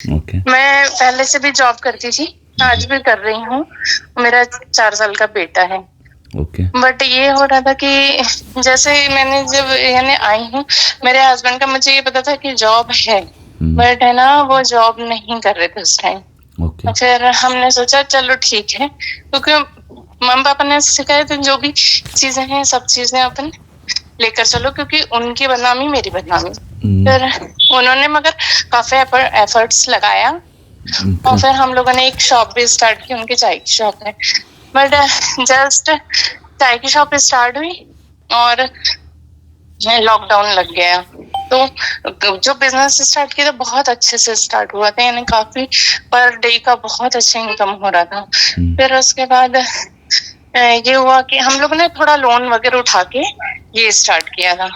Okay. मैं पहले से भी जॉब करती थी, आज भी कर रही हूँ। मेरा 4 साल का बेटा है। ओके। बट ये हो रहा था कि जैसे मैंने जब यानी आई हूँ, मेरे हस्बैंड का मुझे ये पता था कि जॉब है, बट है ना वो जॉब नहीं कर रहे थे उस टाइम। ओके। फिर हमने सोचा चलो ठीक है, क्योंकि मम्मी पापा ने सिखाया था जो भी चीजें हैं सब चीजें अपन लेकर चलो, क्योंकि उनकी बदनामी मेरी बदनामी। फिर उन्होंने मगर काफी एफर्ट्स लगाया और फिर हम लोगों ने एक शॉप भी स्टार्ट की, उनकी चाय की शॉप है। बट जस्ट चाय की शॉप स्टार्ट हुई और लॉकडाउन लग गया, तो जो बिजनेस स्टार्ट किया था बहुत अच्छे से स्टार्ट हुआ था, यानी काफी पर डे का बहुत अच्छा इनकम हो रहा था। फिर उसके बाद ये हुआ कि हम लोग ने थोड़ा लोन वगैरह उठा के ये स्टार्ट किया था,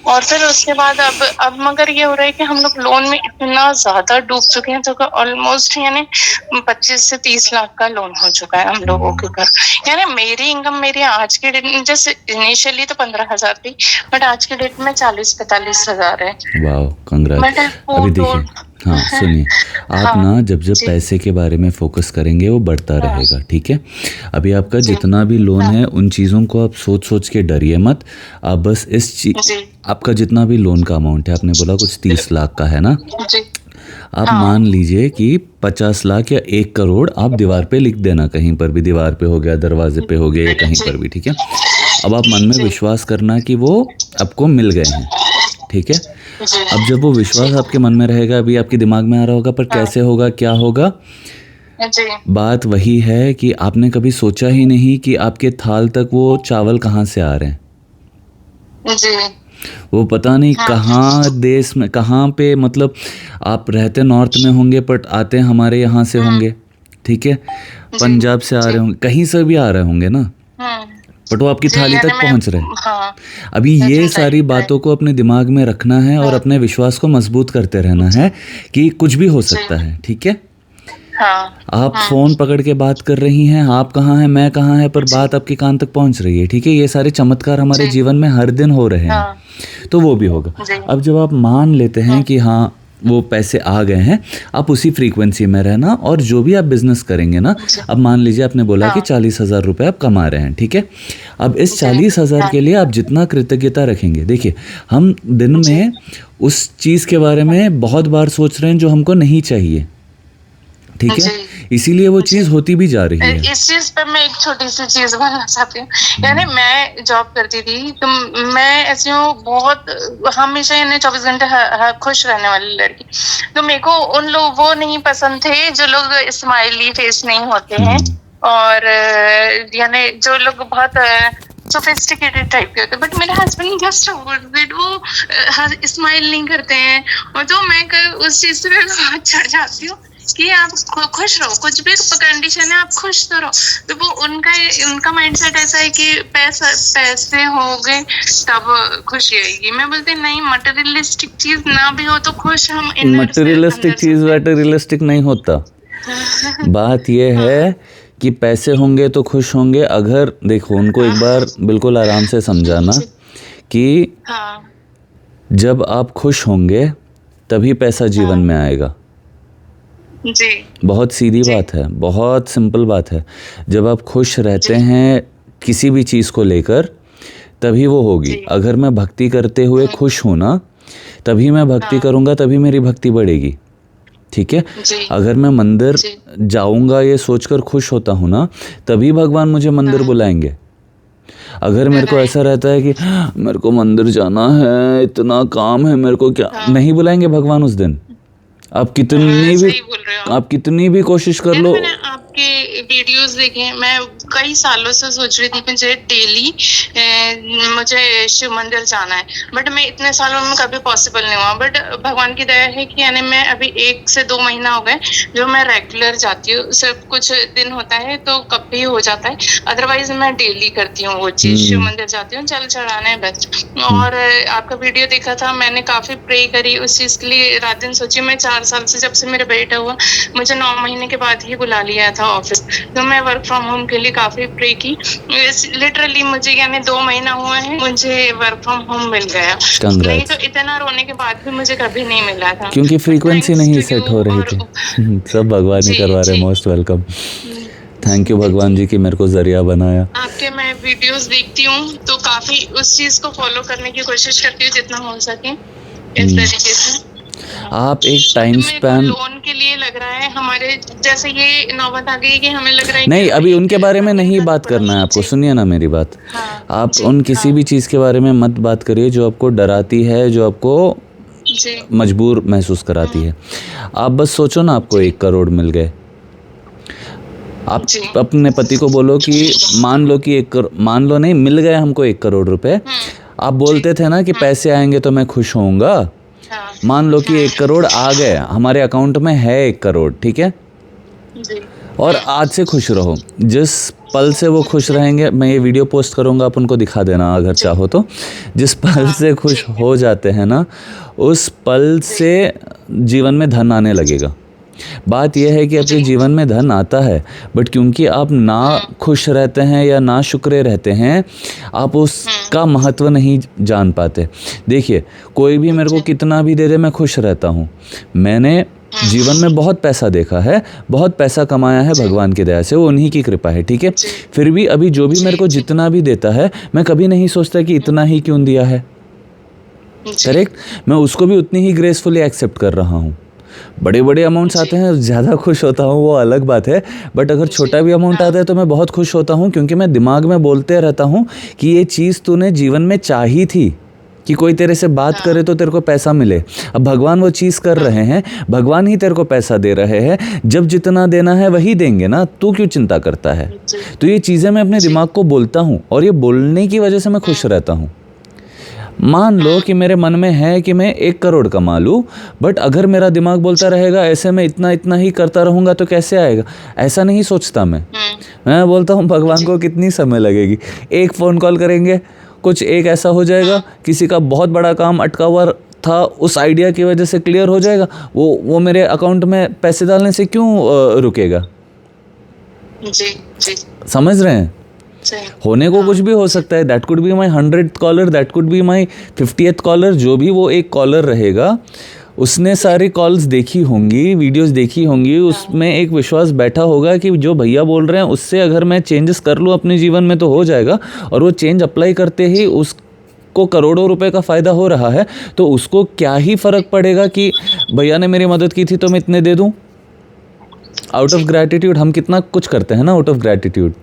और फिर उसके बाद अब मगर ये हो रहा है कि हम लोग लोन में इतना ज्यादा डूब चुके हैं, तो ऑलमोस्ट यानी 25 से 30 लाख का लोन हो चुका है हम लोगों के ऊपर। यानी मेरी इनकम मेरी आज के डेट में जैसे इनिशियली तो 15,000 थी, बट आज के डेट में 40-45 हजार है। वाह, कंग्रेट। अभी देखिए, हाँ सुनिए, आप ना जब पैसे के बारे में फोकस करेंगे वो बढ़ता रहेगा, ठीक है। अभी आपका जितना भी लोन है उन चीज़ों को आप सोच सोच के डरिए मत। आप बस आपका जितना भी लोन का अमाउंट है, आपने बोला कुछ 30 लाख का है ना, आप मान लीजिए कि 50 लाख या 1 करोड़ आप दीवार पे लिख देना, कहीं पर भी, दीवार पे हो गया, दरवाजे पे हो गया, या कहीं पर भी, ठीक है। अब आप मन में विश्वास करना कि वो आपको मिल गए हैं, ठीक है। अब जब वो विश्वास आपके मन में रहेगा, अभी आपके दिमाग में आ रहा होगा पर कैसे होगा, क्या होगा। बात वही है कि आपने कभी सोचा ही नहीं कि आपके थाल तक वो चावल कहाँ से आ रहे हैं। वो पता नहीं कहाँ देश में, कहाँ पे, मतलब आप रहते नॉर्थ में होंगे बट आते हमारे यहाँ से होंगे, ठीक है, पंजाब से आ रहे होंगे, कहीं से भी आ रहे होंगे ना, बट वो आपकी थाली तक पहुंच रहे हैं। अभी ये सारी बातों को अपने दिमाग में रखना है और अपने विश्वास को मजबूत करते रहना है कि कुछ भी हो सकता है, ठीक है। आप फोन पकड़ के बात कर रही हैं, आप कहाँ हैं, मैं कहाँ है, पर बात आपके कान तक पहुंच रही है, ठीक है। ये सारे चमत्कार हमारे जीवन में हर दिन हो रहे हैं, तो वो भी होगा। अब जब आप मान लेते हैं कि हाँ वो पैसे आ गए हैं, आप उसी फ्रीक्वेंसी में रहना, और जो भी आप बिजनेस करेंगे ना, अब मान लीजिए आपने बोला कि 40,000 रुपये आप कमा रहे हैं, ठीक है। अब इस 40,000 के लिए आप जितना कृतज्ञता रखेंगे, देखिए हम दिन में उस चीज़ के बारे में बहुत बार सोच रहे हैं जो हमको नहीं चाहिए, ठीक है, इसीलिए वो चीज होती भी जा रही है। इस चीज पर मैं एक छोटी सी चीज बोलना चाहती हूँ। यानी मैं जॉब करती थी तो मैं ऐसी हूँ बहुत हमेशा यानी 24 घंटे खुश रहने वाली लड़की, तो मेरे को उन लोग वो नहीं पसंद थे जो लोग स्माइली फेस नहीं होते हैं, और यानी जो लोग बहुत सोफिस्टिकेटेड टाइप के होते हैं। बट मेरे हस्बैंड जस्ट अपोजिट, वो स्माइल नहीं करते हैं, और तो मैं उस चीज से बहुत चढ़ जाती हूँ कि आप खुश रहो, कुछ भी कंडीशन है आप खुश तो रहो। तो वो उनका माइंडसेट ऐसा है कि पैसे हो गए तब खुशी आएगी। मैं बोलती नहीं, मटेरियलिस्टिक चीज ना भी हो तो खुश हम। मटेरियलिस्टिक चीज मटेरियलिस्टिक नहीं होता। बात ये है कि पैसे होंगे तो खुश होंगे। अगर देखो, उनको एक बार बिल्कुल आराम से समझाना कि जब आप खुश होंगे तभी पैसा जीवन में आएगा। जी, बहुत सीधी बात है, बहुत सिंपल बात है। जब आप खुश रहते हैं किसी भी चीज़ को लेकर तभी वो होगी। अगर मैं भक्ति करते हुए खुश हूँ ना, तभी मैं भक्ति करूँगा, तभी मेरी भक्ति बढ़ेगी, ठीक है। अगर मैं मंदिर जाऊँगा ये सोचकर खुश होता हूँ ना, तभी भगवान मुझे मंदिर बुलाएंगे। अगर मेरे को ऐसा रहता है कि मेरे को मंदिर जाना है, इतना काम है मेरे को, क्या नहीं बुलाएंगे भगवान उस दिन। आप कितनी भी कोशिश कर लो। मैंने आपके वीडियोस देखे, मैं कई सालों से सोच रही थी मुझे डेली मुझे शिव मंदिर जाना है, बट मैं इतने सालों में कभी पॉसिबल नहीं हुआ। बट भगवान की दया है कि यानी मैं अभी 1 से 2 महीना हो गए जो मैं रेगुलर जाती हूँ। सिर्फ कुछ दिन होता है तो कभी हो जाता है, अदरवाइज मैं डेली करती हूँ वो चीज। शिव मंदिर जाती हूँ, जल चढ़ाने बस। और आपका वीडियो देखा था, मैंने काफी प्रे करी उस चीज के लिए, रात दिन सोची। मैं 4 साल से, जब से मेरा बेटा हुआ, मुझे 9 महीने के बाद ही बुला लिया था ऑफिस तो मैं वर्क फ्रॉम होम के लिए काफी प्रे की। लिटरली मुझे यानी 2 महीना हुआ है मुझे वर्क फ्रॉम होम मिल गया। नहीं कंग्रेट्स। तो इतना रोने के बाद भी मुझे कभी नहीं मिला था। क्योंकि फ्रीक्वेंसी थैंक्स नहीं टू सेट यू हो रही और थी। सब भगवान ही जी करवा रहे। जी मोस्ट वेलकम। थैंक यू भगवान जी कि मेरे को जरिया बनाया। आपके मैं वीडियोस देखती हूँ तो काफी उस चीज को फॉलो करने की कोशिश करती हूँ जितना हो सके इस तरीके से। आप एक तो टाइम मेरे को स्पैन। लोन के लिए लग रहा है हमारे जैसे ये नौबत आ गई कि हमें लग रहा है कि नहीं, अभी ये उनके बारे में हमें नहीं घर बात पूरा करना है आपको। जी सुनिए ना मेरी बात। हाँ आप जी उन किसी हाँ भी चीज़ के बारे में मत बात करिए जो आपको डराती है, जो आपको जी मजबूर महसूस कराती है। आप बस सोचो ना, आपको जी 1 करोड़ मिल गए। आप जी अपने पति को बोलो कि मान लो कि 1 करोड़, मान लो नहीं, मिल गए हमको 1 करोड़ रुपए। आप जी बोलते थे ना कि पैसे आएंगे तो मैं खुश होऊंगा। हाँ मान लो कि 1 करोड़ आ गए, हमारे अकाउंट में है 1 करोड़, ठीक है। जी और आज से खुश रहो। जिस पल से वो खुश रहेंगे, मैं ये वीडियो पोस्ट करूँगा, आप उनको दिखा देना अगर जी चाहो तो। जिस पल हाँ से खुश ठीक है हो जाते हैं ना, उस पल जी से जीवन में धन आने लगेगा। बात यह है कि आपके जी जीवन में धन आता है, बट क्योंकि आप ना खुश रहते हैं या ना शुक्रे रहते हैं, आप उसका महत्व नहीं जान पाते। देखिए, कोई भी मेरे को जी कितना भी दे दे, मैं खुश रहता हूँ। मैंने जीवन में बहुत पैसा देखा है, बहुत पैसा कमाया है जी भगवान की दया से, वो उन्हीं की कृपा है, ठीक है। जी फिर भी अभी जो भी मेरे जी को जी जितना भी देता है, मैं कभी नहीं सोचता कि इतना ही क्यों दिया है। जी करेक्ट। मैं उसको भी उतनी ही ग्रेसफुली एक्सेप्ट कर रहा हूँ। बड़े बड़े अमाउंट्स जी आते हैं, ज़्यादा खुश होता हूँ, वो अलग बात है। बट अगर जी छोटा भी अमाउंट हाँ आता है तो मैं बहुत खुश होता हूँ, क्योंकि मैं दिमाग में बोलते रहता हूँ कि ये चीज़ तूने जीवन में चाही थी, कि कोई तेरे से बात हाँ करे तो तेरे को पैसा मिले। अब भगवान वो चीज़ कर रहे हैं, भगवान ही तेरे को पैसा दे रहे हैं। जब जितना देना है वही देंगे ना, तू क्यों चिंता करता है। जी तो ये चीज़ें मैं अपने जी दिमाग को बोलता हूँ, और ये बोलने की वजह से मैं खुश रहता हूँ। मान लो कि मेरे मन में है कि मैं 1 करोड़ कमा लूँ, बट अगर मेरा दिमाग बोलता रहेगा ऐसे में इतना इतना ही करता रहूँगा तो कैसे आएगा, ऐसा नहीं सोचता मैं बोलता हूँ भगवान को कितनी समय लगेगी, एक फ़ोन कॉल करेंगे, कुछ एक ऐसा हो जाएगा, किसी का बहुत बड़ा काम अटका हुआ था उस आइडिया की वजह से क्लियर हो जाएगा, वो मेरे अकाउंट में पैसे डालने से क्यों रुकेगा। जी जी समझ रहे हैं। सही होने को हाँ कुछ भी हो सकता है। That could be my 100th caller, that could be my 50th caller. जो भी वो एक कॉलर रहेगा, उसने सारी कॉल्स देखी होंगी, वीडियोस देखी होंगी, उसमें एक विश्वास बैठा होगा कि जो भैया बोल रहे हैं उससे अगर मैं चेंजेस कर लूँ अपने जीवन में तो हो जाएगा। और वो चेंज अप्लाई करते ही उसको करोड़ों रुपए का फ़ायदा हो रहा है, तो उसको क्या ही फ़र्क पड़ेगा कि भैया ने मेरी मदद की थी तो मैं इतने दे दूँ। आउट ऑफ ग्रैटिट्यूड हम कितना कुछ करते हैं ना, आउट ऑफ ग्रैटिट्यूड।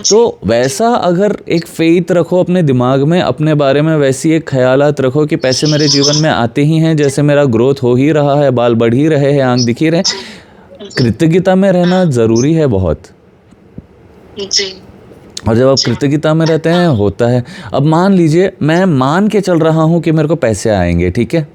तो वैसा अगर एक फेथ रखो अपने दिमाग में, अपने बारे में वैसी एक ख्यालात रखो कि पैसे मेरे जीवन में आते ही हैं, जैसे मेरा ग्रोथ हो ही रहा है, बाल बढ़ ही रहे हैं, आंख दिख ही रहे। कृतज्ञता में रहना ज़रूरी है बहुत। जी और जब आप कृतज्ञता में रहते हैं, होता है। अब मान लीजिए मैं मान के चल रहा हूँ कि मेरे को पैसे आएंगे, ठीक है।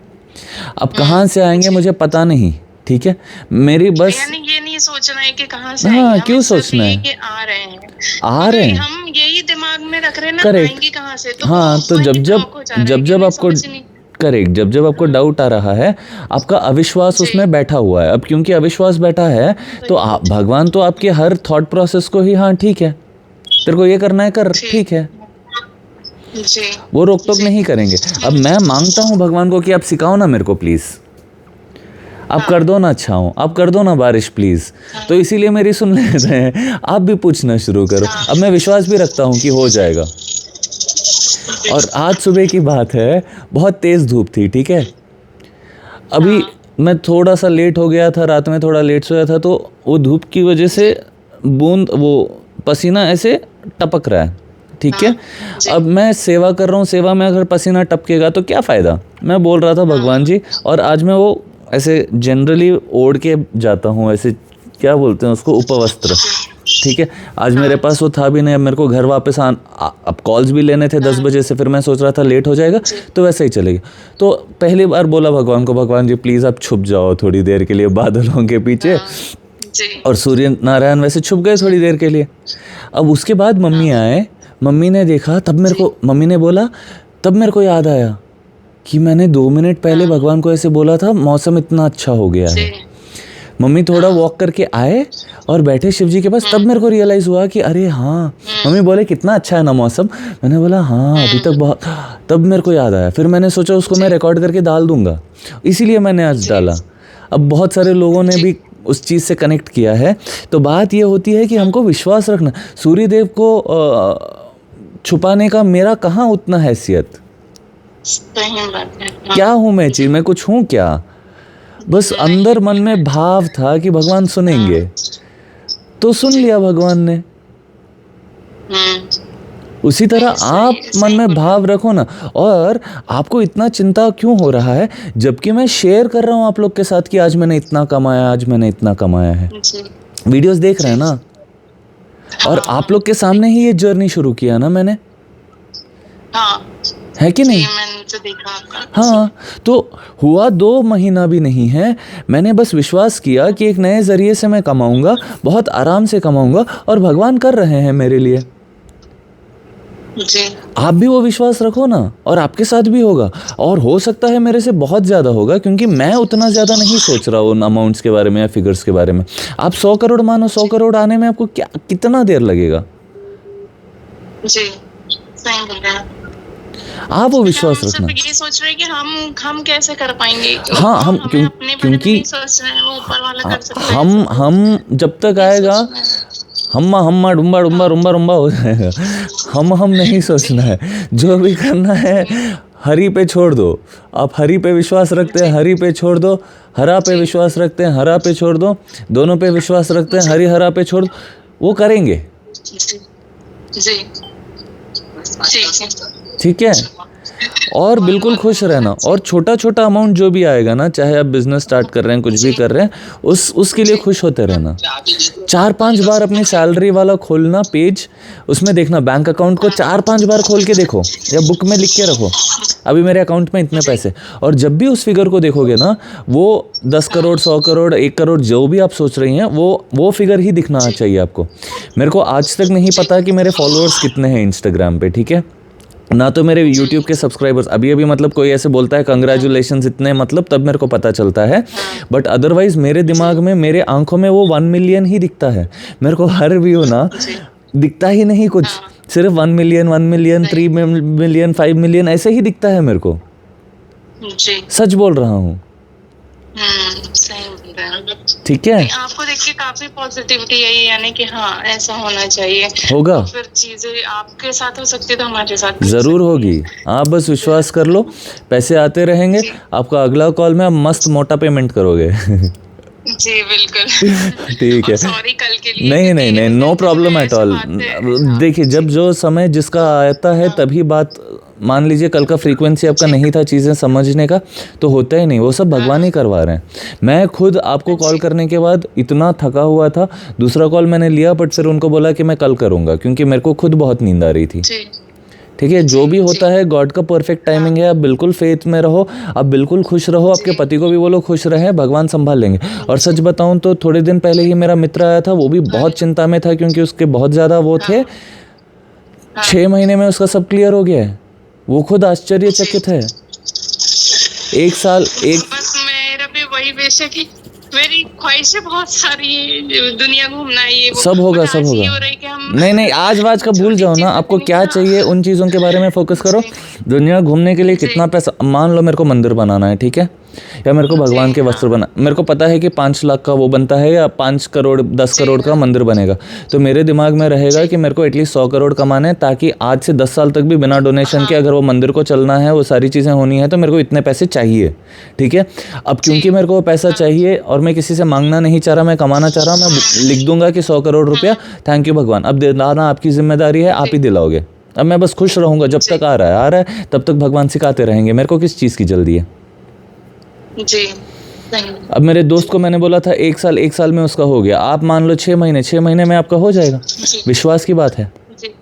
अब कहाँ से आएंगे मुझे पता नहीं, ठीक है। मेरी बस यानी ये नहीं सोचना है कि कहाँ से हाँ, आएंगे, क्यों हमें सिर्फ सोचना ये है, कि आ रहे हैं। आ रहे हैं। हम यही दिमाग में रख रहे हैं ना, करेक्ट। आएंगे कहाँ से, तो हाँ, वो तो वहीं जब जब ब्लॉक हो जा रहा है जब कि जब हमें आपको समझ नहीं। करेक्ट, जब जब आपको डाउट आ रहा है, आपका अविश्वास जी उसमें बैठा हुआ है। अब क्योंकि अविश्वास बैठा है, तो भगवान तो आपके हर थॉट प्रोसेस को ही हाँ ठीक है, तेरे को ये करना है कर, ठीक है, जी वो रोक टोक जी नहीं करेंगे। अब मैं मांगता हूँ भगवान को कि आप सिखाओ ना मेरे को प्लीज़, आप कर दो ना, अच्छा हो, आप कर दो ना बारिश प्लीज़। तो इसीलिए मेरी सुन लेते हैं, आप भी पूछना शुरू करो। अब मैं विश्वास भी रखता हूँ कि हो जाएगा। और आज सुबह की बात है, बहुत तेज़ धूप थी, ठीक है। अभी मैं थोड़ा सा लेट हो गया था, रात में थोड़ा लेट सोया था, तो वो धूप की वजह से बूंद, वो पसीना ऐसे टपक रहा है, ठीक है। अब मैं सेवा कर रहा हूँ, सेवा में अगर पसीना टपकेगा तो क्या फ़ायदा। मैं बोल रहा था भगवान जी, और आज मैं वो ऐसे जनरली ओढ़ के जाता हूँ, ऐसे क्या बोलते हैं उसको, उपवस्त्र, ठीक है। आज मेरे पास वो था भी नहीं। अब मेरे को घर वापस अब कॉल्स भी लेने थे 10 बजे से, फिर मैं सोच रहा था लेट हो जाएगा, तो वैसे ही चलेगा। तो पहली बार बोला भगवान को, भगवान जी प्लीज़ आप छुप जाओ थोड़ी देर के लिए बादलों के पीछे। और सूर्य नारायण वैसे छुप गए थोड़ी देर के लिए। अब उसके बाद मम्मी आए, मम्मी ने देखा, तब मेरे को, मम्मी ने बोला, तब मेरे को याद आया कि मैंने 2 मिनट पहले भगवान को ऐसे बोला था, मौसम इतना अच्छा हो गया है। मम्मी थोड़ा वॉक करके आए और बैठे शिव जी के पास, तब मेरे को रियलाइज़ हुआ कि अरे हाँ, मम्मी बोले कितना अच्छा है ना मौसम, मैंने बोला हाँ अभी तक बहुत, तब मेरे को याद आया, फिर मैंने सोचा उसको मैं रिकॉर्ड करके डाल दूंगा, इसीलिए मैंने आज डाला। अब बहुत सारे लोगों ने भी उस चीज़ से कनेक्ट किया है। तो बात ये होती है कि हमको विश्वास रखना, सूर्यदेव को छुपाने का मेरा कहाँ उतना हैसियत, सही बात है। हाँ। क्या हूँ मैं चीज, मैं कुछ हूँ क्या, बस अंदर मन में भाव था कि भगवान सुनेंगे, तो सुन लिया भगवान ने। उसी तरह आप मन में भाव रखो ना। और आपको इतना चिंता क्यों हो रहा है, जबकि मैं शेयर कर रहा हूँ आप लोग के साथ कि आज मैंने इतना कमाया, आज मैंने इतना कमाया है, वीडियोस देख रहे हैं ना, और आप लोग के सामने ही ये जर्नी शुरू किया ना मैंने, है कि नहीं? मैंने तो देखा आपका। हाँ, तो हुआ 2 महीना भी नहीं है, मैंने बस विश्वास किया कि एक नए जरिए से मैं कमाऊंगा, बहुत आराम से कमाऊंगा, और भगवान कर रहे हैं मेरे लिए। जी। आप भी वो विश्वास रखो ना, और आपके साथ भी होगा, और हो सकता है मेरे से बहुत ज़्यादा होगा, क्योंकि मैं उतना ज़्यादा नहीं सोच रहा उन अमाउंट्स के बारे में या फिगर्स के बारे में। आप 100 करोड़ मानो, 100 करोड़ आने में आपको क्या कितना देर लगेगा? जी, सही बोल रहे हैं। आप वो विश्वास रखना। ये सोच रहे हैं कि हम कैसे कर पाएंगे। हाँ, हम क्योंकि सोच रहे हैं, वो ऊपर वाला कर सकता है। हम जब तक आएगा हम्मा डुम्बा डुम्बा रुम्बा रुम्बा हो जाएगा। हम नहीं सोचना है, जो भी करना है हरि पे छोड़ दो। आप हरि पे विश्वास रखते हैं, हरि पे छोड़ दो। हरा पे विश्वास रखते हैं, हरा पे छोड़ दो। दोनों पे विश्वास रखते हैं, हरि हरा पे छोड़ दो, वो करेंगे। जी, ठीक है। और बिल्कुल खुश रहना, और छोटा छोटा अमाउंट जो भी आएगा ना, चाहे आप बिजनेस स्टार्ट कर रहे हैं, कुछ भी कर रहे हैं, उसके लिए खुश होते रहना। 4-5 बार अपनी सैलरी वाला खोलना पेज, उसमें देखना बैंक अकाउंट को 4-5 बार खोल के देखो, या बुक में लिख के रखो अभी मेरे अकाउंट में इतने पैसे। और जब भी उस फिगर को देखोगे ना, वो 10 करोड़ 100 करोड़ 1 करोड़ जो भी आप सोच रही हैं, वो फिगर ही दिखना चाहिए आपको। मेरे को आज तक नहीं पता कि मेरे फॉलोअर्स कितने हैं इंस्टाग्राम पे, ठीक है, ना तो मेरे यूट्यूब के सब्सक्राइबर्स। अभी मतलब कोई ऐसे बोलता है कंग्रेचुलेशंस इतने, मतलब तब मेरे को पता चलता है, बट अदरवाइज मेरे दिमाग में, मेरे आंखों में वो 1 मिलियन ही दिखता है। मेरे को हर व्यू ना दिखता ही नहीं कुछ, सिर्फ 1 मिलियन 1 मिलियन 3 मिलियन 5 मिलियन ऐसे ही दिखता है मेरे को। सच बोल रहा हूँ, ठीक है। आपको देख के काफी पॉजिटिविटी है, यानी कि हाँ ऐसा होना चाहिए, होगा, तो फिर चीजें आपके साथ हो सकती है तो हमारे साथ जरूर होगी। आप बस विश्वास कर लो, पैसे आते रहेंगे। आपका अगला कॉल में आप मस्त मोटा पेमेंट करोगे। जी बिल्कुल। ठीक है, सॉरी कल के लिए। नहीं, नो प्रॉब्लम एट ऑल। देखिए, जब जो समय जिसका आता है तभी बात, मान लीजिए कल का फ्रीक्वेंसी आपका नहीं था चीज़ें समझने का, तो होता ही नहीं, वो सब भगवान ही करवा रहे हैं। मैं खुद आपको कॉल करने के बाद इतना थका हुआ था, दूसरा कॉल मैंने लिया, बट फिर उनको बोला कि मैं कल करूँगा, क्योंकि मेरे को खुद बहुत नींद आ रही थी। ठीक है, जो भी होता है गॉड का परफेक्ट टाइमिंग है। आप बिल्कुल फेथ में रहो, आप बिल्कुल खुश रहो, आपके पति को भी बोलो खुश रहे, भगवान संभाल लेंगे। और सच बताऊं तो थोड़े दिन पहले ही मेरा मित्र आया था, वो भी बहुत चिंता में था, क्योंकि उसके बहुत ज़्यादा वो थे। 6 महीने में उसका सब क्लियर हो गया है, वो खुद आश्चर्यचकित है। 1 साल बस मेरा भी वही बेशक है, मेरी ख्वाहिशें बहुत सारी है, दुनिया घूमना है, ये सब होगा। नहीं, आज वाज का भूल जाओ ना, आपको क्या चाहिए उन चीज़ों के बारे में फोकस करो। दुनिया घूमने के लिए कितना पैसा, मान लो मेरे को मंदिर बनाना है, ठीक है, या मेरे को भगवान के वस्त्र बना, मेरे को पता है कि 5 लाख का वो बनता है, या 5 करोड़ 10 करोड़ का मंदिर बनेगा, तो मेरे दिमाग में रहेगा कि मेरे को एटलीस्ट 100 करोड़ कमाने हैं, ताकि आज से 10 साल तक भी बिना डोनेशन के अगर वो मंदिर को चलना है, वो सारी चीज़ें होनी है, तो मेरे को इतने पैसे चाहिए। ठीक है, अब क्योंकि मेरे को वो पैसा चाहिए और मैं किसी से मांगना नहीं चाह रहा, मैं कमाना चाह रहा, मैं लिख दूंगा कि 100 करोड़ रुपया, थैंक यू भगवान, अब दिलाना आपकी जिम्मेदारी है, आप ही दिलाओगे। अब मैं बस खुश रहूँगा, जब तक आ रहा है तब तक भगवान सिखाते रहेंगे, मेरे को किस चीज़ की जल्दी है। जी। अब मेरे दोस्त को मैंने बोला था 1 साल में उसका हो गया, आप मान लो 6 महीने में आपका हो जाएगा। विश्वास की बात है। जी।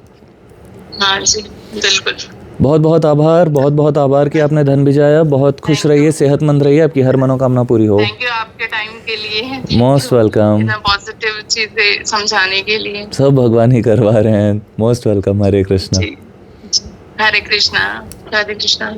हाँ जी, बिल्कुल। बहुत बहुत आभार कि आपने धन भिजाया। बहुत खुश रहिए, सेहतमंद रहिए, आपकी हर मनोकामना पूरी हो। थैंक यू आपके टाइम के लिए, मोस्ट वेलकम, पॉजिटिव चीजें समझाने के लिए। सब भगवान ही करवा रहे हैं। Most welcome. हरे कृष्णा। हरे कृष्णा, राधे कृष्णा।